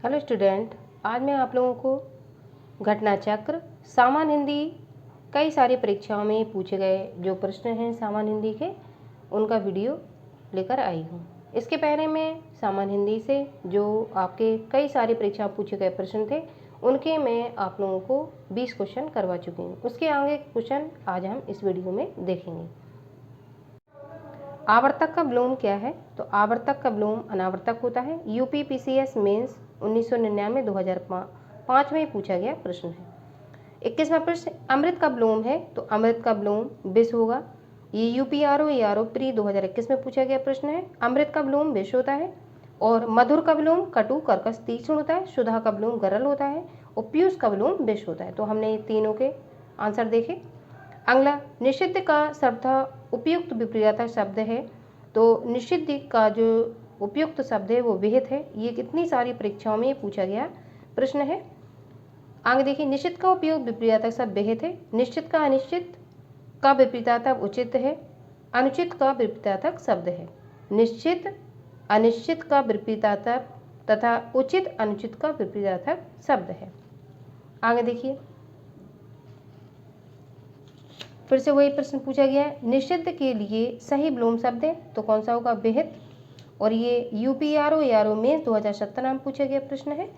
Hello student, आज मैं आप लोगों को घटना चक्र सामान्य हिंदी कई सारी परीक्षाओं में पूछे गए जो प्रश्न हैं सामान्य हिंदी के उनका वीडियो लेकर आई हूँ। इसके पहले मैं सामान्य हिंदी से जो आपके कई सारी परीक्षा पूछे गए प्रश्न थे उनके मैं आप लोगों को 20 क्वेश्चन करवा चुकी हूँ। उसके आगे क्वेश्चन आज हम इस वीडियो में देखेंगे। आवर्तक का विलोम क्या है? तो आवर्तक का विलोम अनावर्तक होता है। यूपीपीसीएस मेंस 1999-2005 में पूछा गया प्रश्न है। 21वां प्रश्न, अमृत का विलोम है तो अमृत का विलोम विष होगा। ये यूपीआरओ एआरओ प्री 2021 में पूछा गया प्रश्न है। अमृत का विलोम विष होता है और मधुर का विलोम कटु कर्कश तीक्ष्ण होता है। सुधा का विलोम गरल होता है और पीयूष का विलोम विष होता है। तो हमने ये तीनों के आंसर देखे। अगला, निषिद्ध का शब्द उपयुक्त विपर्ययता शब्द है तो निषिद्ध का जो उपयुक्त शब्द है वो विहित है। ये कितनी सारी परीक्षाओं में पूछा गया प्रश्न है। आगे देखिए, निश्चित का उपयोग विपर्ययता शब्द विहित है। निश्चित का अनिश्चित का विपरीतार्थक उचित है। अनुचित का विपरीतार्थक शब्द है। निश्चित अनिश्चित का विपरीतार्थक तथा उचित अनुचित का विपरीतार्थक शब्द है। आगे देखिए, फिर से वही प्रश्न पूछा गया है। निषिद्ध के लिए सही विलोम शब्द है तो कौन सा होगा? विहित। और ये यूपीआरओ एआरओ में 2017 में पूछा गया प्रश्न है।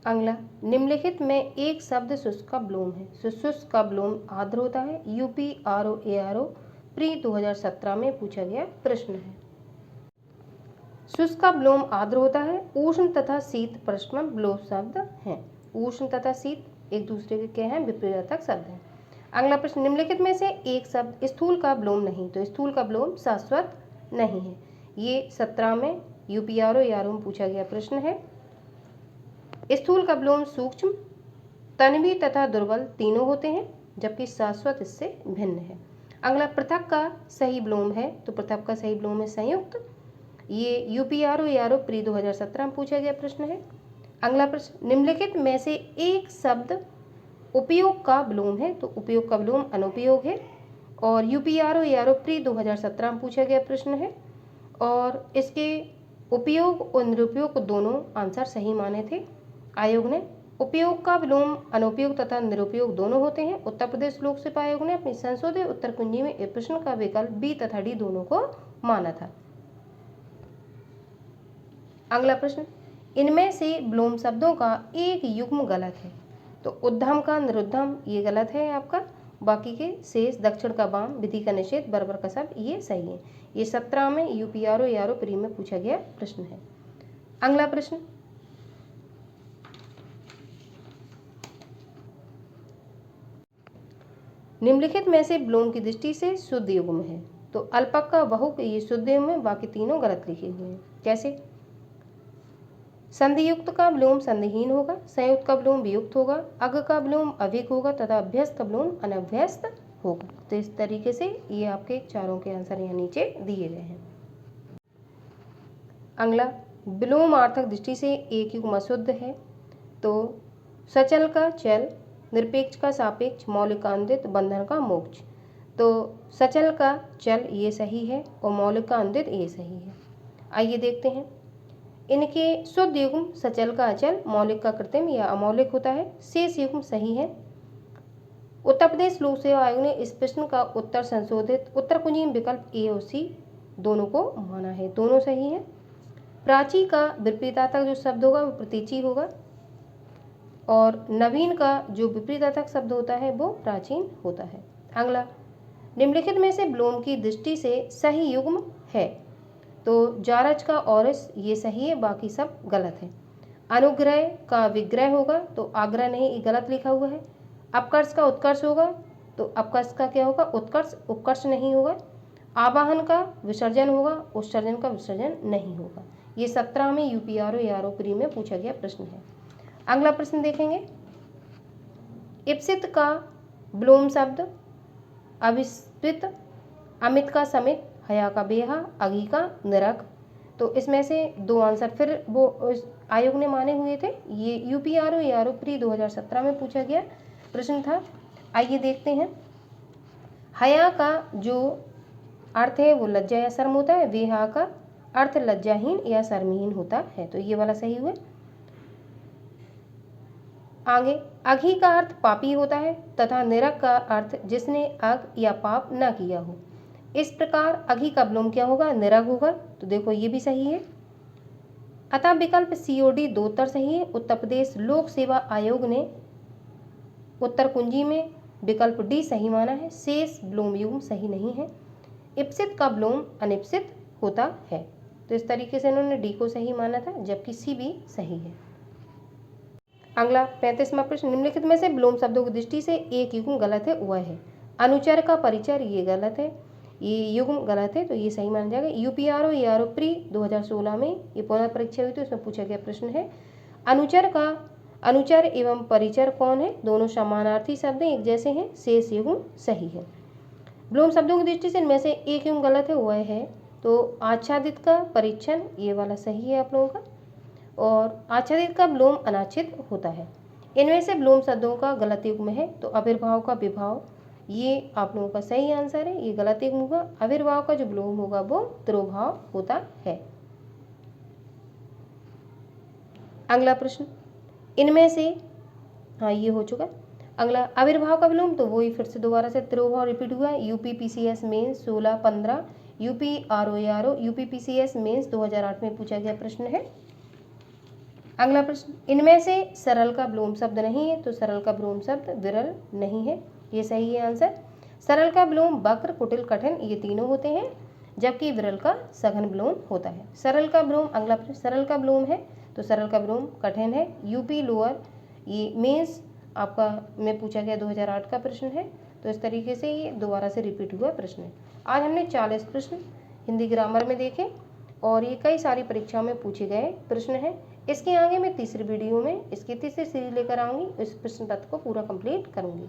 अगला, निम्नलिखित में एक शब्द शुष्क का विलोम है। शुष्क का विलोम आर्द्र होता है। यूपीआरओ एआरओ प्री 2017 में पूछा गया प्रश्न है। शुष्क का विलोम आर्द्र होता है। उष्ण तथा शीत परस्पर विलोम शब्द हैं। उष्ण तथा शीत एक दूसरे के क्या हैं? विपरीतार्थक शब्द हैं। अगला प्रश्न, निम्नलिखित में से एक शब्द स्थूल का विलोम नहीं तो स्थूल का विलोम शाश्वत नहीं है। ये 17 में यूपीआरओ एआरओ में पूछा गया प्रश्न है। स्थूल का विलोम सूक्ष्म, तन्वी तथा दुर्बल तीनों होते हैं जबकि शाश्वत इससे भिन्न है। अगला, पृथक का सही विलोम है तो पृथक का सही विलोम है संयुक्त। ये यूपीआरओ एआरओ प्री 2017 में पूछा गया प्रश्न है। अगला प्रश्न, निम्नलिखित में से एक शब्द उपयोग का विलोम है तो उपयोग का विलोम अनुपयोग है और यूपीआरओ एआरओ प्री 2017 में पूछा गया प्रश्न है। और इसके उपयोग और निरुपयोग को दोनों आंसर सही माने थे आयोग ने। उपयोग का विलोम अनुपयोग तथा निरुपयोग दोनों होते हैं। उत्तर प्रदेश लोक सेवा आयोग ने अपनी संशोधित उत्तर कुंजी में इस प्रश्न का विकल्प बी तथा डी दोनों को माना था। अगला प्रश्न, इनमें से विलोम शब्दों का एक युग्म गलत है तो उद्धम का निरुद्धम ये गलत है आपका। बाकी के शेष दक्षिण का वाम, विधि का निषेध, बर्बर का शब्द ये सही है। ये 17 में यूपीआरओ एआरओ प्री में पूछा गया प्रश्न है। अगला प्रश्न, निम्नलिखित में से विलोम की दृष्टि से शुद्ध युग्म है तो अल्पक का बहुक ये शुद्ध युग्म है, बाकी तीनों गलत लिखे हुए हैं। कैसे? संधियुक्त का विलोम संधिहीन होगा। संयुक्त का विलोम वियुक्त होगा। अग का विलोम अभिक होगा तथा अभ्यस्त का विलोम अनभ्यस्त होगा। तो इस तरीके से ये आपके चारों के आंसर यहाँ नीचे दिए गए हैं। अगला, विलोमार्थक दृष्टि से एक युग्म अशुद्ध है तो सचल का चल, निरपेक्ष का सापेक्ष, मौलिकान्वित, बंधन का मोक्ष। तो सचल का चल ये सही है और मौलिकान्वित ये सही है। आइए देखते हैं इनके शुद्ध युग्म। सचल का अचल, मौलिक का कृत्रिम या अमौलिक होता है। शेष युग्म सही है। उत्तर प्रदेश लोक सेवा आयोग ने इस प्रश्न का उत्तर संशोधित उत्तर कुंजी विकल्प ए और सी दोनों को माना है, दोनों सही है। प्राची का विपरीतार्थक जो शब्द होगा वो प्रतीची होगा और नवीन का जो विपरीतार्थक शब्द होता है वो प्राचीन होता है। अगला, निम्नलिखित में से विलोम की दृष्टि से सही युग्म है तो जारज का औरस ये सही है, बाकी सब गलत है। अनुग्रह का विग्रह होगा तो आग्रह नहीं, ये गलत लिखा हुआ है। अपकर्ष का उत्कर्ष होगा तो अपकर्ष का क्या होगा? उत्कर्ष, उपकर्ष नहीं होगा। आवाहन का विसर्जन होगा, उत्सर्जन का विसर्जन नहीं होगा। ये 17 में यूपीआरओ एआरओ प्री में पूछा गया प्रश्न है। अगला प्रश्न देखेंगे, इप्सित का विलोम शब्द अविस्पित, अमित का समित, हया का बेहा, अघी का निरख। तो इसमें से दो आंसर फिर वो आयोग ने माने हुए थे। ये यूपीआरओ एआरओ प्री 2017 में पूछा गया प्रश्न था। आइए देखते हैं, हया का जो अर्थ है वो लज्जा या शर्म होता है। वेहा का अर्थ लज्जाहीन या शर्महीन होता है तो ये वाला सही हुआ। आगे अघी का अर्थ पापी होता है तथा निरग का अर्थ जिसने अग या पाप न किया हो। इस प्रकार अघी का विलोम क्या होगा, निरग होगा। तो देखो ये भी सही है। अतः विकल्प COD दो उत्तर सही है। उत्तर प्रदेश लोक सेवा आयोग ने उत्तर कुंजी में विकल्प D सही माना है। शेष विलोम युग्म सही नहीं है। इप्सित का विलोम अनिप्सित होता है। तो इस तरीके से इन्होंने D को सही माना था, जबकि C भी सही है। अगला 35वां प्रश्न, निम्नलिखित में से विलोम शब्दों की दृष्टि से एक युग्म गलत है वह है। अनुचर का परिचर, ये गलत है, ये युग्म गलत है, तो ये सही माना जाएगा। UPRO ARO प्री 2016 में ये पुनः परीक्षा हुई थी, उसमें पूछा गया प्रश्न है। अनुचर एवं परिचर कौन है, दोनों समानार्थी शब्द हैं, एक जैसे हैं, शेष युग्म सही है। विलोम शब्दों की दृष्टि से इनमें से एक युग्म गलत है वह है, तो आच्छादित का परिच्छन, ये वाला सही है आप लोगों का, और आच्छादित का विलोम अनाच्छित होता है। इनमें से विलोम शब्दों का गलत युग्म है तो आविर्भाव का विभाव, ये आप लोगों का सही आंसर है, ये गलत युग्म होगा। आविर्भाव का जो विलोम होगा वो तिरोभाव होता है। अगला प्रश्न, इनमें से, हाँ ये हो चुका। अगला आविर्भाव का विलोम, तो वही फिर से दोबारा से तिरोभाव रिपीट हुआ है। UPPCS mains 16-15, UPRO ARO UPPCS mains 2008 में पूछा गया प्रश्न है। अगला प्रश्न, इनमें से सरल का विलोम शब्द नहीं है, तो सरल का विलोम शब्द विरल नहीं है, ये सही है आंसर। सरल का विलोम वक्र, कुटिल, कठिन ये तीनों होते हैं, जबकि विरल का सघन विलोम होता है। सरल का विलोम, अगला प्रश्न, सरल का विलोम है तो सरल का विलोम कठिन है। UP लोअर ये मेंस आपका में पूछा गया 2008 का प्रश्न है, तो इस तरीके से ये दोबारा से रिपीट हुआ प्रश्न है। आज हमने 40 प्रश्न हिंदी ग्रामर में देखे और ये कई सारी परीक्षाओं में पूछे गए प्रश्न हैं। इसके आगे मैं तीसरी वीडियो में इसकी तीसरी सीरीज लेकर आऊँगी, इस प्रश्न पत्र को पूरा कंप्लीट करूँगी।